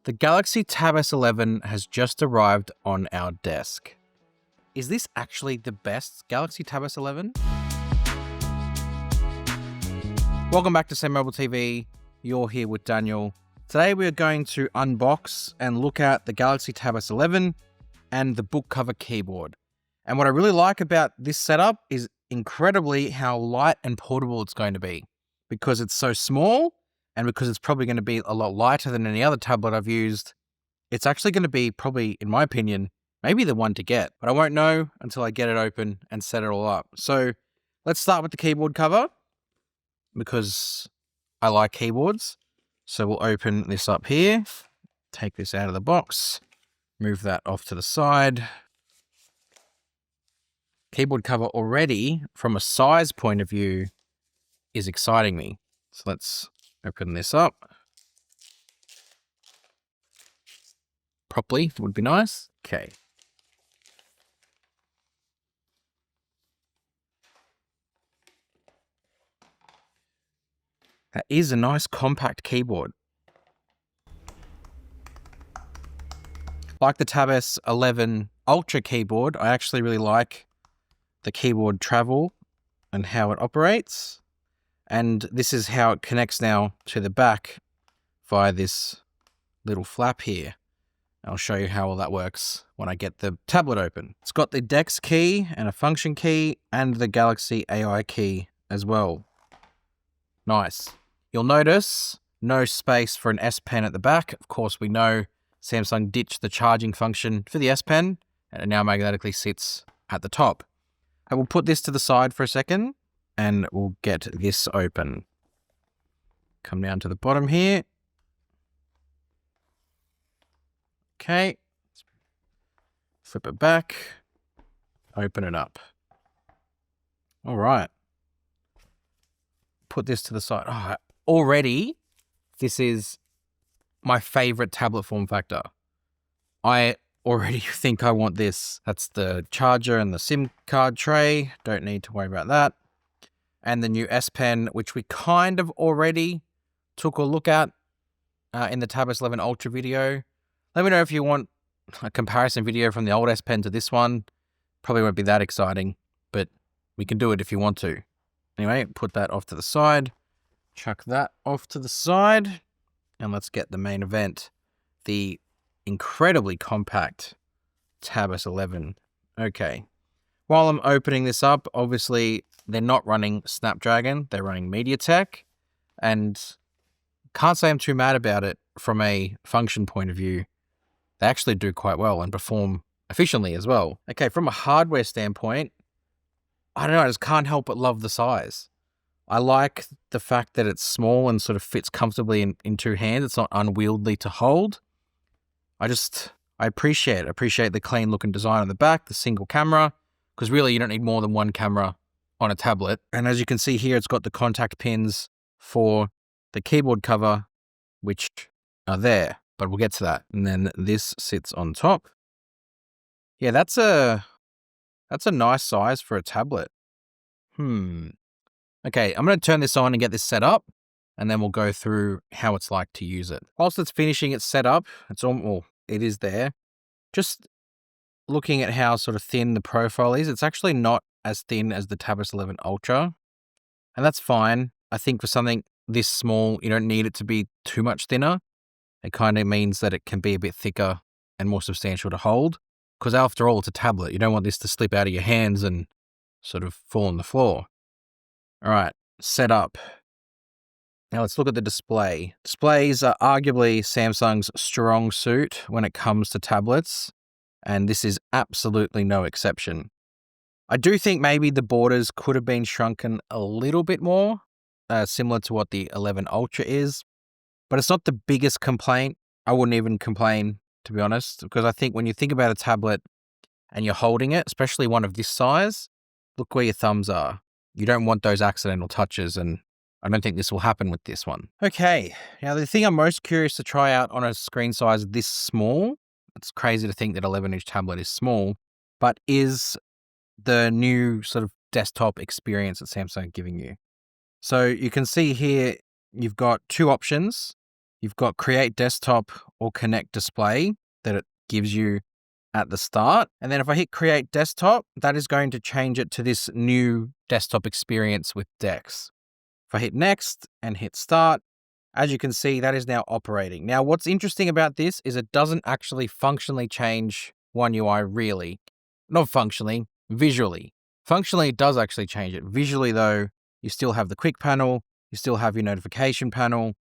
The Galaxy Tab S11 has just arrived on our desk. Is this actually the best Galaxy Tab S11? Welcome back to SamMobile TV. You're here with Daniel. Today we are going to unbox and look at the Galaxy Tab S11 and the book cover keyboard. And what I really like about this setup is incredibly how light and portable it's going to be. Because it's so small, and because it's probably going to be a lot lighter than any other tablet I've used, it's actually going to be probably, in my opinion, maybe the one to get. But I won't know until I get it open and set it all up. So let's start with the keyboard cover, because I like keyboards. So we'll open this up here, take this out of the box, move that off to the side. Keyboard cover already, from a size point of view, is exciting me. So let's open this up properly, would be nice. Okay. That is a nice compact keyboard. Like the Tab S11 Ultra keyboard, I actually really like the keyboard travel and how it operates. And this is how it connects now to the back via this little flap here. I'll show you how all that works when I get the tablet open. It's got the DeX key and a function key and the Galaxy AI key as well. Nice. You'll notice no space for an S Pen at the back. Of course, we know Samsung ditched the charging function for the S Pen and it now magnetically sits at the top. I will put this to the side for a second and we'll get this open. Come down to the bottom here. Okay. Flip it back. Open it up. All right. Put this to the side. Oh, already, this is my favorite tablet form factor. I already think I want this. That's the charger and the SIM card tray. Don't need to worry about that. And the new S Pen, which we kind of already took a look at in the Tab S11 Ultra video. Let me know if you want a comparison video from the old S Pen to this one. Probably won't be that exciting, but we can do it if you want to. Anyway, put that off to the side. Chuck that off to the side. And let's get the main event. The incredibly compact Tab S11. Okay. While I'm opening this up, obviously they're not running Snapdragon. They're running MediaTek. And can't say I'm too mad about it from a function point of view. They actually do quite well and perform efficiently as well. Okay, from a hardware standpoint, I don't know, I just can't help but love the size. I like the fact that it's small and sort of fits comfortably in two hands. It's not unwieldy to hold. I appreciate the clean look and design on the back, the single camera, because really you don't need more than one camera on a tablet. And as you can see here, it's got the contact pins for the keyboard cover, which are there, but we'll get to that. And then this sits on top. Yeah, that's a nice size for a tablet. Okay, I'm going to turn this on and get this set up, and then we'll go through how it's like to use it. Whilst it's finishing its setup, it is there. Just looking at how sort of thin the profile is, it's actually not as thin as the Tab S11 Ultra, and that's fine. I think for something this small, you don't need it to be too much thinner. It kind of means that it can be a bit thicker and more substantial to hold, because after all, it's a tablet. You don't want this to slip out of your hands and sort of fall on the floor. All right, set up. Now let's look at the display. Displays are arguably Samsung's strong suit when it comes to tablets, and this is absolutely no exception. I do think maybe the borders could have been shrunken a little bit more, similar to what the 11 Ultra is, but it's not the biggest complaint. I wouldn't even complain, to be honest, because I think when you think about a tablet and you're holding it, especially one of this size, look where your thumbs are. You don't want those accidental touches, and I don't think this will happen with this one. Okay, now the thing I'm most curious to try out on a screen size this small, it's crazy to think that 11-inch tablet is small, but is the new sort of desktop experience that Samsung are giving you. So you can see here, you've got two options. you've got create desktop or connect display that it gives you at the start. And then if I hit create desktop, that is going to change it to this new desktop experience with DeX. If I hit next and hit start, as you can see, that is now operating. Now, what's interesting about this is it doesn't actually functionally change One UI really. Not functionally, visually. Functionally, it does actually change it. Visually though, you still have the quick panel, you still have your notification panel.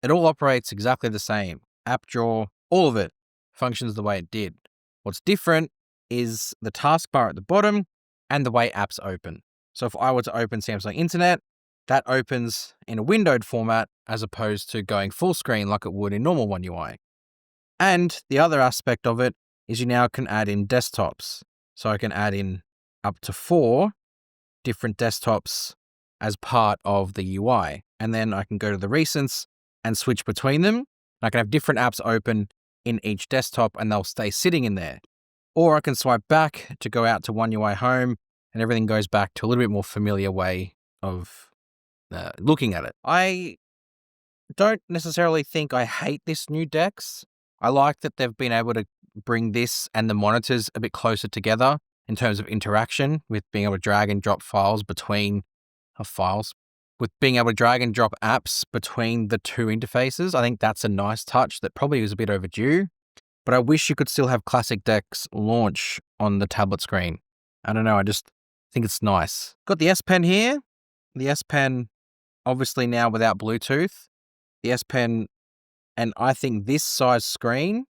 It all operates exactly the same. App drawer, all of it functions the way it did. What's different is the taskbar at the bottom and the way apps open. So if I were to open Samsung Internet, that opens in a windowed format as opposed to going full screen like it would in normal One UI. And the other aspect of it is you now can add in desktops. So I can add in up to 4 different desktops as part of the UI. And then I can go to the recents and switch between them. I can have different apps open in each desktop and they'll stay sitting in there. Or I can swipe back to go out to One UI Home and everything goes back to a little bit more familiar way of looking at it. I don't necessarily think I hate this new DeX. I like that they've been able to bring this and the monitors a bit closer together in terms of interaction with being able to drag and drop with being able to drag and drop apps between the two interfaces. I think that's a nice touch that probably is a bit overdue, but I wish you could still have classic DeX launch on the tablet screen. I don't know, I just think it's nice. Got the S Pen here. The S Pen, obviously now without Bluetooth. The S Pen, and I think this size screen,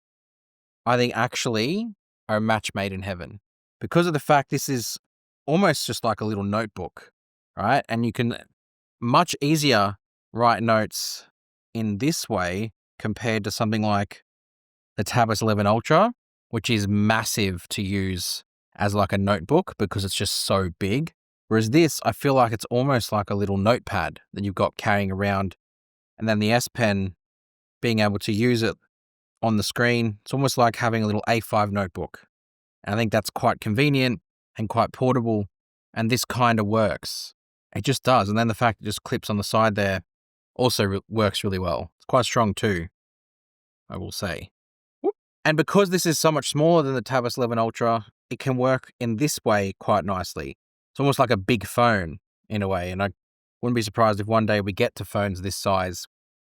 I think actually are a match made in heaven. Because of the fact this is almost just like a little notebook, right? And you can much easier write notes in this way compared to something like the Tab S11 Ultra, which is massive to use as like a notebook because it's just so big. Whereas this, I feel like it's almost like a little notepad that you've got carrying around. And then the S Pen, being able to use it on the screen, it's almost like having a little A5 notebook. And I think that's quite convenient and quite portable. And this kind of works. It just does. And then the fact it just clips on the side there also works really well. It's quite strong too, I will say. And because this is so much smaller than the Tab S11 Ultra, it can work in this way quite nicely. It's almost like a big phone in a way. And I wouldn't be surprised if one day we get to phones this size.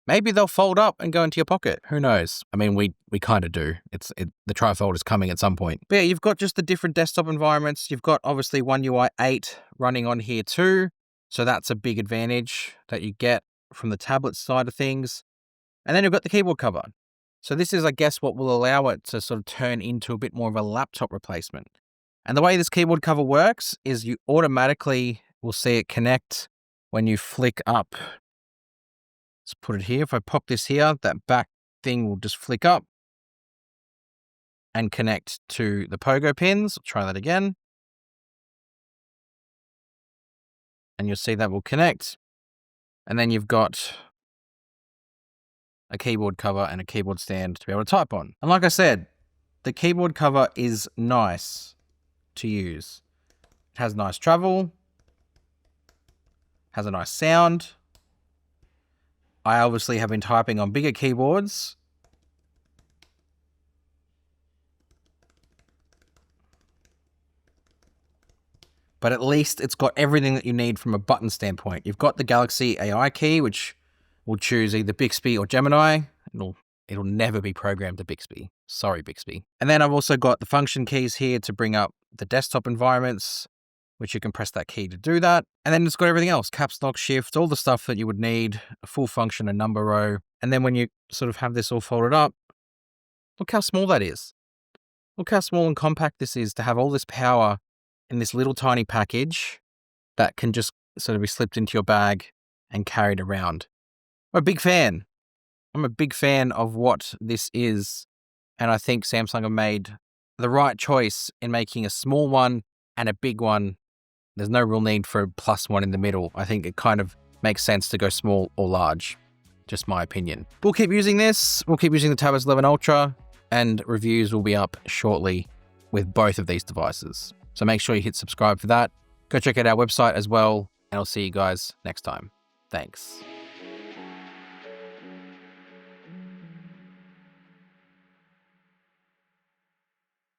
Maybe they'll fold up and go into your pocket. Who knows? I mean, we kind of do. The trifold is coming at some point. But yeah, you've got just the different desktop environments. You've got obviously One UI 8 running on here too. So that's a big advantage that you get from the tablet side of things. And then you've got the keyboard cover. So this is, I guess, what will allow it to sort of turn into a bit more of a laptop replacement. And the way this keyboard cover works is you automatically will see it connect when you flick up. Let's put it here. If I pop this here, that back thing will just flick up and connect to the pogo pins. I'll try that again. And you'll see that will connect. And then you've got a keyboard cover and a keyboard stand to be able to type on. And like I said, the keyboard cover is nice to use. It has nice travel, has a nice sound. I obviously have been typing on bigger keyboards. But at least it's got everything that you need from a button standpoint. You've got the Galaxy AI key, which will choose either Bixby or Gemini. It'll never be programmed to Bixby. Sorry, Bixby. And then I've also got the function keys here to bring up the desktop environments, which you can press that key to do that. And then it's got everything else, caps lock, shift, all the stuff that you would need, a full function, a number row. And then when you sort of have this all folded up, look how small that is. Look how small and compact this is to have all this power in this little tiny package that can just sort of be slipped into your bag and carried around. I'm a big fan. I'm a big fan of what this is. And I think Samsung have made the right choice in making a small one and a big one. There's no real need for a plus one in the middle. I think it kind of makes sense to go small or large. Just my opinion. We'll keep using this. We'll keep using the Tab S11 Ultra, and reviews will be up shortly with both of these devices. So make sure you hit subscribe for that. Go check out our website as well, and I'll see you guys next time. Thanks.